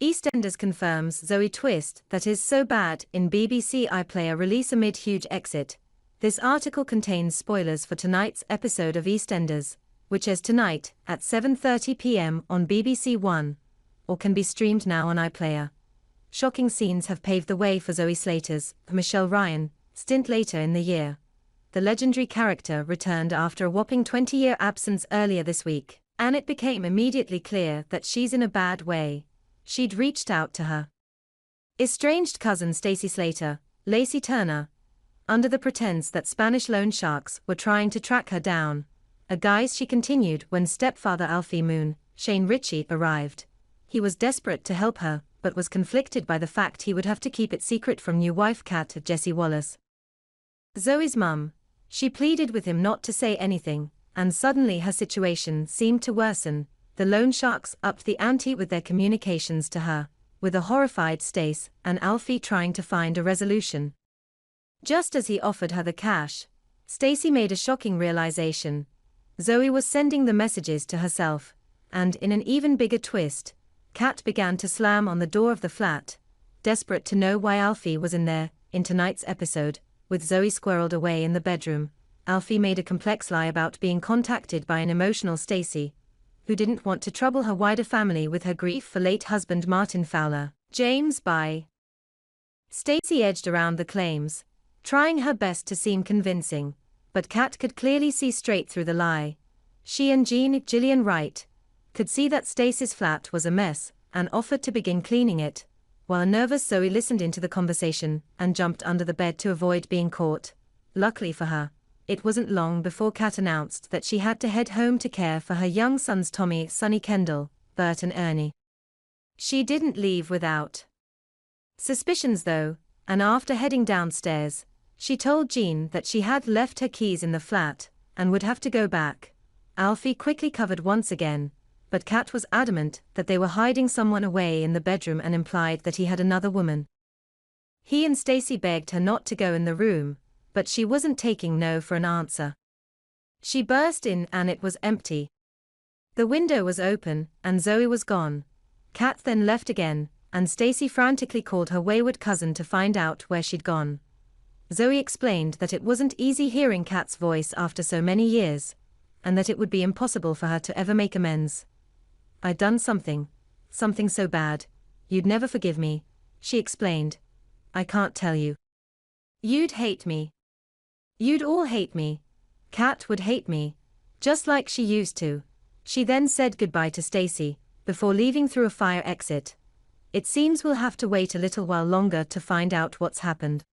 EastEnders confirms Zoe twist that is so bad in BBC iPlayer release amid huge exit. This article contains spoilers for tonight's episode of EastEnders, which airs tonight at 7:30 p.m. on BBC One, or can be streamed now on iPlayer. Shocking scenes have paved the way for Zoe Slater's Michelle Ryan stint later in the year. The legendary character returned after a whopping 20-year absence earlier this week, and it became immediately clear that she's in a bad way. She'd reached out to her estranged cousin Stacey Slater, Lacey Turner, under the pretense that Spanish loan sharks were trying to track her down, a guise she continued when stepfather Alfie Moon, Shane Ritchie, arrived. He was desperate to help her, but was conflicted by the fact he would have to keep it secret from new wife Kat Jessie Wallace. Zoe's mum. She pleaded with him not to say anything, and suddenly her situation seemed to worsen. The loan sharks upped the ante with their communications to her, with a horrified Stace and Alfie trying to find a resolution. Just as he offered her the cash, Stacey made a shocking realization. Zoe was sending the messages to herself, and in an even bigger twist, Kat began to slam on the door of the flat, desperate to know why Alfie was in there. In tonight's episode, with Zoe squirreled away in the bedroom, Alfie made a complex lie about being contacted by an emotional Stacey, who didn't want to trouble her wider family with her grief for late husband Martin Fowler. James by Stacey edged around the claims, trying her best to seem convincing, but Kat could clearly see straight through the lie. She and Gillian Wright could see that Stacey's flat was a mess, and offered to begin cleaning it, while a nervous Zoe listened into the conversation and jumped under the bed to avoid being caught. Luckily for her, it wasn't long before Kat announced that she had to head home to care for her young sons Tommy, Sonny Kendall, Bert and Ernie. She didn't leave without suspicions though, and after heading downstairs, she told Jean that she had left her keys in the flat, and would have to go back. Alfie quickly covered once again, but Kat was adamant that they were hiding someone away in the bedroom and implied that he had another woman. He and Stacey begged her not to go in the room, but she wasn't taking no for an answer. She burst in and it was empty. The window was open, and Zoe was gone. Kat then left again, and Stacey frantically called her wayward cousin to find out where she'd gone. Zoe explained that it wasn't easy hearing Kat's voice after so many years, and that it would be impossible for her to ever make amends. "I'd done something so bad, you'd never forgive me," she explained. "I can't tell you. You'd hate me. You'd all hate me. Kat would hate me, just like she used to." She then said goodbye to Stacey, before leaving through a fire exit. It seems we'll have to wait a little while longer to find out what's happened.